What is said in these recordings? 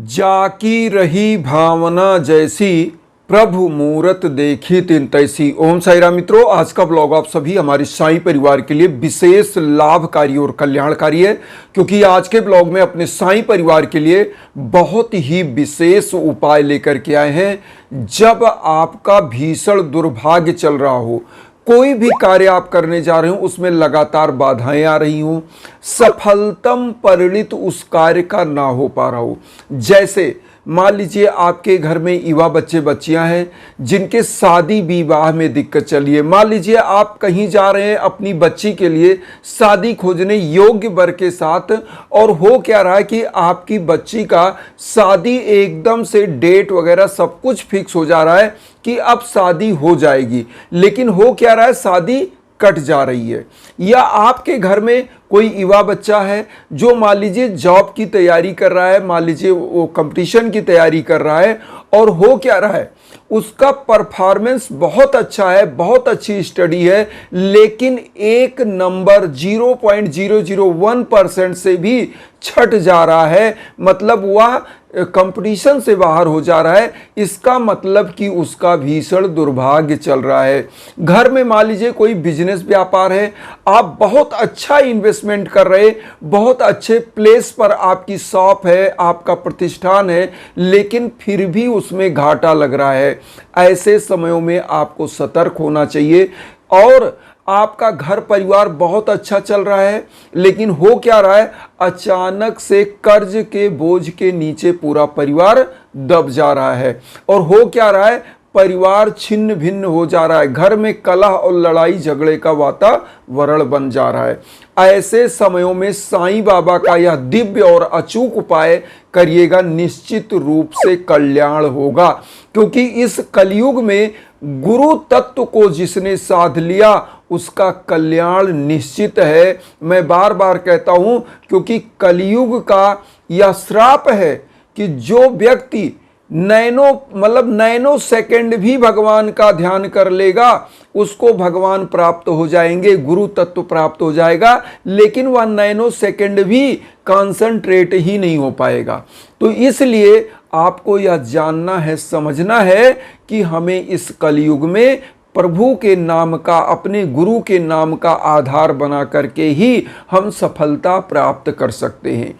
जाकी रही भावना जैसी, प्रभु मूरत देखी तिन तैसी। ओम साई राम मित्रों, आज का ब्लॉग आप सभी हमारे साई परिवार के लिए विशेष लाभकारी और कल्याणकारी है, क्योंकि आज के ब्लॉग में अपने साई परिवार के लिए बहुत ही विशेष उपाय लेकर के आए हैं। जब आपका भीषण दुर्भाग्य चल रहा हो, कोई भी कार्य आप करने जा रहे हो उसमें लगातार बाधाएं आ रही हो, सफलतम परिणित उस कार्य का ना हो पा रहा हो। जैसे मान लीजिए आपके घर में युवा बच्चे बच्चियां हैं जिनके शादी विवाह में दिक्कत चली है। मान लीजिए आप कहीं जा रहे हैं अपनी बच्ची के लिए शादी खोजने योग्य वर के साथ, और हो क्या रहा है कि आपकी बच्ची का शादी एकदम से डेट वगैरह सब कुछ फिक्स हो जा रहा है कि अब शादी हो जाएगी, लेकिन हो क्या रहा है, शादी कट जा रही है। या आपके घर में कोई युवा बच्चा है जो मान लीजिए जॉब की तैयारी कर रहा है, मान लीजिए वो कंपटीशन की तैयारी कर रहा है, और हो क्या रहा है, उसका परफॉर्मेंस बहुत अच्छा है, बहुत स्टडी है, लेकिन एक नंबर 0.001% से भी छट जा रहा है, मतलब वह कंपटीशन से बाहर हो जा रहा है। इसका मतलब कि उसका भीषण दुर्भाग्य चल रहा है। घर में मान लीजिए कोई बिजनेस व्यापार है, आप बहुत अच्छा इन्वेस्टमेंट कर रहे, बहुत अच्छे प्लेस पर आपकी शॉप है, आपका प्रतिष्ठान है, लेकिन फिर भी उसमें घाटा लग रहा है। ऐसे समयों में आपको सतर्क होना चाहिए। और आपका घर परिवार बहुत अच्छा चल रहा है, लेकिन हो क्या रहा है, अचानक से कर्ज के बोझ के नीचे पूरा परिवार दब जा रहा है। और हो क्या रहा है, परिवार छिन्न भिन्न हो जा रहा है, घर में कलह और लड़ाई झगड़े का वातावरण बन जा रहा है। ऐसे समयों में साईं बाबा का यह दिव्य और अचूक उपाय करिएगा, निश्चित रूप से कल्याण होगा। क्योंकि इस कलयुग में गुरु तत्व को जिसने साध लिया उसका कल्याण निश्चित है। मैं बार बार कहता हूं, क्योंकि कलयुग का यह श्राप है कि जो व्यक्ति नैनो सेकंड भी भगवान का ध्यान कर लेगा उसको भगवान प्राप्त हो जाएंगे, गुरु तत्व प्राप्त हो जाएगा, लेकिन वह नैनो सेकंड भी कंसंट्रेट ही नहीं हो पाएगा। तो इसलिए आपको यह जानना है, समझना है कि हमें इस कलयुग में प्रभु के नाम का, अपने गुरु के नाम का आधार बना करके ही हम सफलता प्राप्त कर सकते हैं।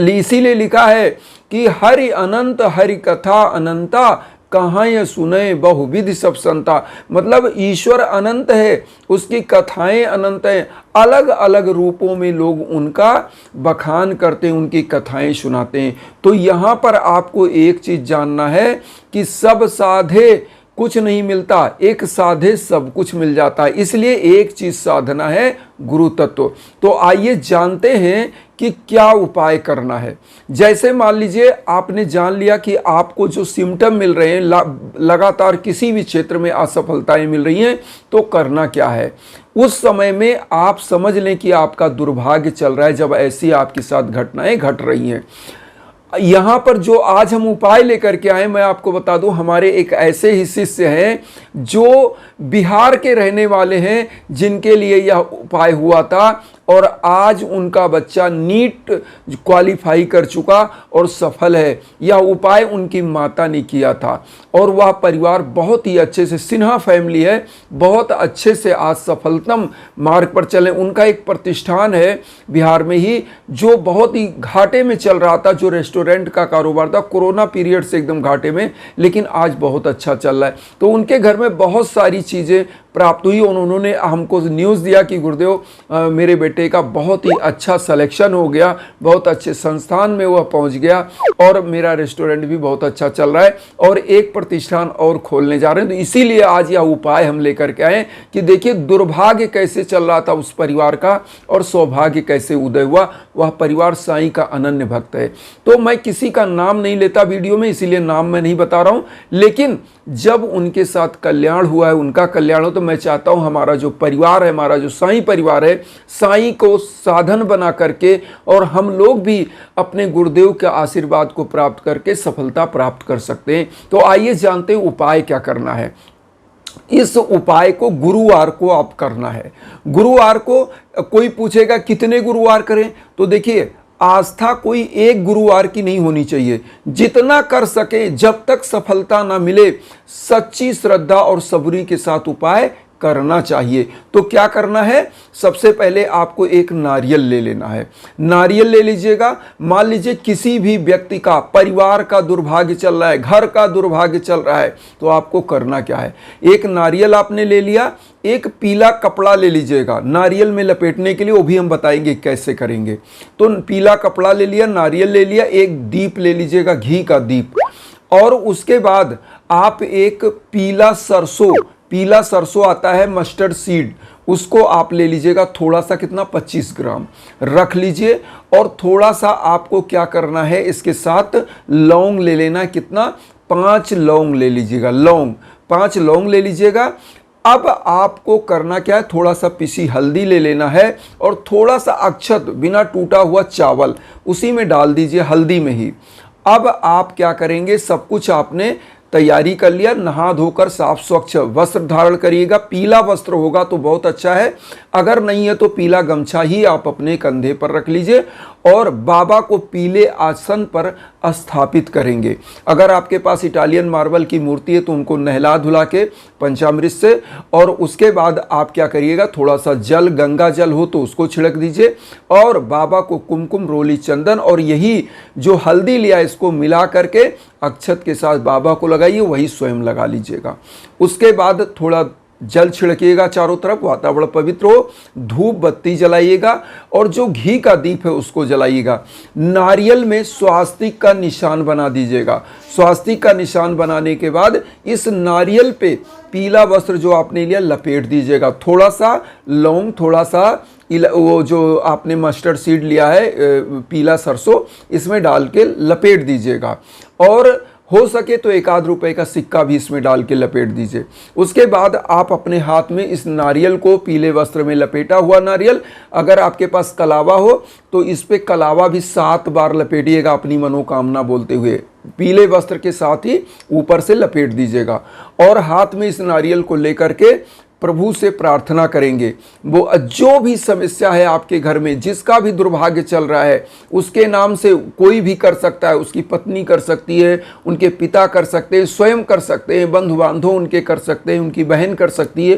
इसीलिए लिखा है कि हरि अनंत हरि कथा अनंता, कहाँ ये सुने बहुविधि सब संता। मतलब ईश्वर अनंत है, उसकी कथाएं अनंत हैं, अलग अलग रूपों में लोग उनका बखान करते हैं, उनकी कथाएं सुनाते हैं। तो यहाँ पर आपको एक चीज जानना है कि सब साधे कुछ नहीं मिलता, एक साधे सब कुछ मिल जाता है। इसलिए एक चीज साधना है, गुरु तत्व। तो आइए जानते हैं कि क्या उपाय करना है। जैसे मान लीजिए आपने जान लिया कि आपको जो सिम्टम मिल रहे हैं, लगातार किसी भी क्षेत्र में असफलताएं मिल रही हैं, तो करना क्या है। उस समय में आप समझ लें कि आपका दुर्भाग्य चल रहा है, जब ऐसी आपके साथ घटनाएं घट रही हैं। यहाँ पर जो आज हम उपाय लेकर के आए, मैं आपको बता दूं, हमारे एक ऐसे ही शिष्य हैं जो बिहार के रहने वाले हैं, जिनके लिए यह उपाय हुआ था, और आज उनका बच्चा नीट क्वालिफाई कर चुका और सफल है। यह उपाय उनकी माता ने किया था, और वह परिवार बहुत ही अच्छे से, सिन्हा फैमिली है, बहुत अच्छे से आज सफलतम मार्ग पर चले। उनका एक प्रतिष्ठान है बिहार में ही, जो बहुत ही घाटे में चल रहा था, जो रेस्टोरेंट का कारोबार था, कोरोना पीरियड से एकदम घाटे में, लेकिन आज बहुत अच्छा चल रहा है। तो उनके घर में बहुत सारी चीज़ें प्राप्त हुई। उन्होंने हमको न्यूज़ दिया कि गुरुदेव, मेरे बेटे का बहुत ही अच्छा सिलेक्शन हो गया, बहुत अच्छे संस्थान में वह पहुंच गया, और मेरा रेस्टोरेंट भी बहुत अच्छा चल रहा है, और एक प्रतिष्ठान और खोलने जा रहे हैं। तो इसीलिए आज यह उपाय हम लेकर के आए कि देखिए दुर्भाग्य कैसे चल रहा था उस परिवार का, और सौभाग्य कैसे उदय हुआ। वह परिवार साईं का अनन्य भक्त है। तो मैं किसी का नाम नहीं लेता वीडियो में, इसीलिए नाम मैं नहीं बता रहा हूं, लेकिन जब उनके साथ कल्याण हुआ है, उनका कल्याण हो, तो मैं चाहता हूं हमारा जो परिवार है, हमारा जो साईं परिवार है, साईं को साधन बना करके, और हम लोग भी अपने गुरुदेव के आशीर्वाद को प्राप्त करके सफलता प्राप्त कर सकते हैं। तो आइए जानते हैं उपाय क्या करना है। इस उपाय को गुरुवार को आप करना है। गुरुवार को कोई पूछेगा कितने गुरुवार करें, तो देखिए आस्था कोई एक गुरुवार की नहीं होनी चाहिए। जितना कर सके, जब तक सफलता ना मिले, सच्ची श्रद्धा और सबूरी के साथ उपाय करना चाहिए। तो क्या करना है, सबसे पहले आपको एक नारियल ले लेना है। नारियल ले लीजिएगा। मान लीजिए किसी भी व्यक्ति का, परिवार का दुर्भाग्य चल रहा है, घर का दुर्भाग्य चल रहा है, तो आपको करना क्या है, एक नारियल आपने ले लिया, एक पीला कपड़ा ले लीजिएगा नारियल में लपेटने के लिए, वो भी हम बताएंगे कैसे करेंगे। तो पीला कपड़ा ले लिया, नारियल ले लिया, एक दीप ले लीजिएगा, घी का दीप, और उसके बाद आप एक पीला सरसों आता है, मस्टर्ड सीड, उसको आप ले लीजिएगा, थोड़ा सा, कितना, 25 ग्राम रख लीजिए। और थोड़ा सा आपको क्या करना है, इसके साथ लौंग ले लेना, कितना, 5 लौंग ले लीजिएगा, 5 लौंग ले लीजिएगा। अब आपको करना क्या है, थोड़ा सा पिसी हल्दी ले लेना है और थोड़ा सा अक्षत, बिना टूटा हुआ चावल, उसी में डाल दीजिए, हल्दी में ही। अब आप क्या करेंगे, सब कुछ आपने तैयारी कर लिया, नहा धोकर साफ स्वच्छ वस्त्र धारण करिएगा। पीला वस्त्र होगा तो बहुत अच्छा है, अगर नहीं है तो पीला गमछा ही आप अपने कंधे पर रख लीजिए और बाबा को पीले आसन पर स्थापित करेंगे। अगर आपके पास इटालियन मार्बल की मूर्ति है तो उनको नहला धुला के पंचामृत से, और उसके बाद आप क्या करिएगा, थोड़ा सा जल, गंगा जल हो तो उसको छिड़क दीजिए और बाबा को कुमकुम, रोली, चंदन और यही जो हल्दी लिया इसको मिला करके अक्षत के साथ बाबा को लगाइए, वही स्वयं लगा लीजिएगा। उसके बाद थोड़ा जल छिड़किएगा चारों तरफ, वातावरण पवित्र हो, धूप बत्ती जलाइएगा और जो घी का दीप है उसको जलाइएगा। नारियल में स्वास्तिक का निशान बना दीजिएगा। स्वास्तिक का निशान बनाने के बाद इस नारियल पे पीला वस्त्र जो आपने लिया लपेट दीजिएगा। थोड़ा सा लौंग, थोड़ा सा वो जो आपने मस्टर्ड सीड लिया है, पीला सरसों, इसमें डाल के लपेट दीजिएगा और हो सके तो 1 रुपए का सिक्का भी इसमें डाल के लपेट दीजिए। उसके बाद आप अपने हाथ में इस नारियल को, पीले वस्त्र में लपेटा हुआ नारियल, अगर आपके पास कलावा हो तो इस पे कलावा भी 7 बार लपेटिएगा अपनी मनोकामना बोलते हुए, पीले वस्त्र के साथ ही ऊपर से लपेट दीजिएगा और हाथ में इस नारियल को लेकर के प्रभु से प्रार्थना करेंगे। वो जो भी समस्या है आपके घर में, जिसका भी दुर्भाग्य चल रहा है, उसके नाम से कोई भी कर सकता है, उसकी पत्नी कर सकती है, उनके पिता कर सकते हैं, स्वयं कर सकते हैं, बंधु बांधव उनके कर सकते हैं, उनकी बहन कर सकती है,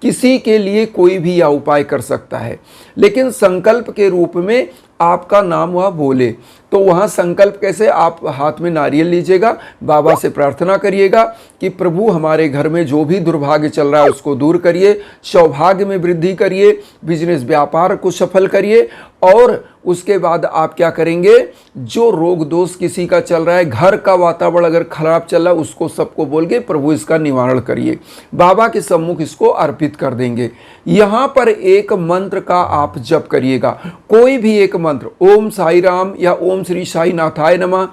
किसी के लिए कोई भी यह उपाय कर सकता है। लेकिन संकल्प के रूप में आपका नाम वह बोले। तो वहाँ संकल्प कैसे, आप हाथ में नारियल लीजिएगा, बाबा से प्रार्थना करिएगा कि प्रभु हमारे घर में जो भी दुर्भाग्य चल रहा है उसको दूर करिए, सौभाग्य में वृद्धि करिए, बिजनेस व्यापार को सफल करिए। और उसके बाद आप क्या करेंगे, जो रोग दोष किसी का चल रहा है, घर का वातावरण अगर खराब चल रहा है, उसको सबको बोल के प्रभु इसका निवारण करिए, बाबा के सम्मुख इसको अर्पित कर देंगे। यहाँ पर एक मंत्र का आप जप करिएगा, कोई भी एक मंत्र, ओम साई राम या ओम श्री साई नाथाय नमः,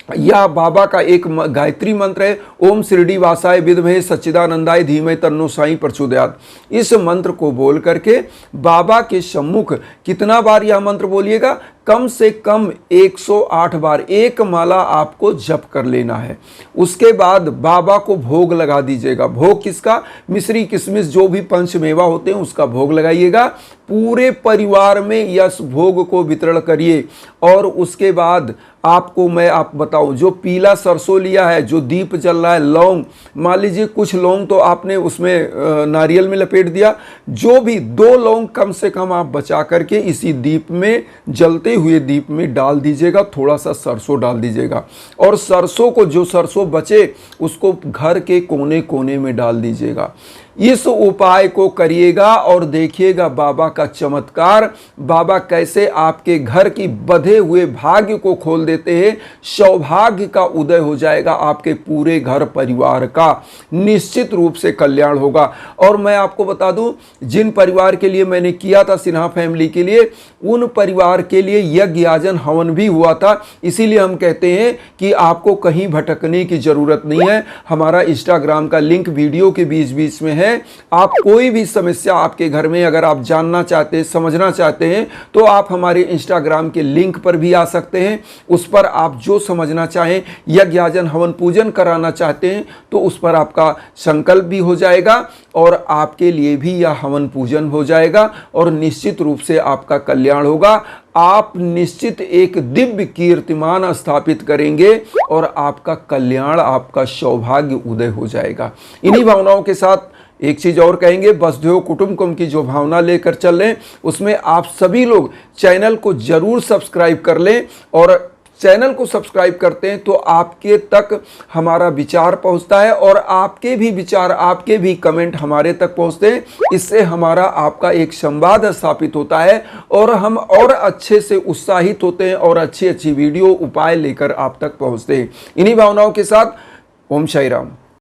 या बाबा का एक गायत्री मंत्र है, ओम शिरडी वासाय विद्महे सच्चिदानंदाय धीमहि तन्नो साई प्रचोदयात्। इस मंत्र को बोल करके बाबा के सम्मुख कितना बार यह मंत्र बोलिएगा, कम से कम 108 बार एक माला आपको जप कर लेना है। उसके बाद बाबा को भोग लगा दीजिएगा। भोग किसका, मिश्री किशमिश जो भी पंचमेवा होते हैं उसका भोग लगाइएगा। पूरे परिवार में यस भोग को वितरण करिए। और उसके बाद आपको मैं बताऊं, जो पीला सरसों लिया है, जो दीप जल रहा है, लौंग, मान लीजिए कुछ लौंग तो आपने उसमें नारियल में लपेट दिया, जो भी 2 लौंग कम से कम आप बचा करके इसी दीप में, जलते हुए दीप में डाल दीजिएगा। थोड़ा सा सरसों डाल दीजिएगा और सरसों को, जो सरसों बचे उसको घर के कोने कोने में डाल दीजिएगा। इस उपाय को करिएगा और देखिएगा बाबा का चमत्कार, बाबा कैसे आपके घर की बंधे हुए भाग्य को खोल देते हैं। सौभाग्य का उदय हो जाएगा, आपके पूरे घर परिवार का निश्चित रूप से कल्याण होगा। और मैं आपको बता दूं, जिन परिवार के लिए मैंने किया था, सिन्हा फैमिली के लिए, उन परिवार के लिए यज्ञ याजन हवन भी हुआ था। इसीलिए हम कहते हैं कि आपको कहीं भटकने की जरूरत नहीं है। हमारा इंस्टाग्राम का लिंक वीडियो के बीच बीच में है, हैं। आप कोई भी समस्या आपके घर में अगर आप जानना चाहते हैं, समझना चाहते हैं, तो आप हमारे इंस्टाग्राम के लिंक पर भी आ सकते हैं। उस पर आप जो समझना चाहें, यज्ञ याजन हवन पूजन कराना चाहते हैं तो उस पर आपका संकल्प भी हो जाएगा और आपके लिए भी यह हवन पूजन हो जाएगा और निश्चित रूप से आपका कल्याण होगा। आप निश्चित एक दिव्य कीर्तिमान स्थापित करेंगे और आपका कल्याण, आपका सौभाग्य उदय हो जाएगा। इन्हीं भावनाओं के साथ एक चीज और कहेंगे, वसुधैव कुटुंबकम की जो भावना लेकर चल रहे हैं उसमें आप सभी लोग चैनल को जरूर सब्सक्राइब कर लें। और चैनल को सब्सक्राइब करते हैं तो आपके तक हमारा विचार पहुंचता है और आपके भी विचार, आपके भी कमेंट हमारे तक पहुंचते हैं। इससे हमारा आपका एक संवाद स्थापित होता है और हम और अच्छे से उत्साहित होते हैं और अच्छी अच्छी वीडियो, उपाय लेकर आप तक पहुंचते हैं। इन्हीं भावनाओं के साथ ओम साई राम।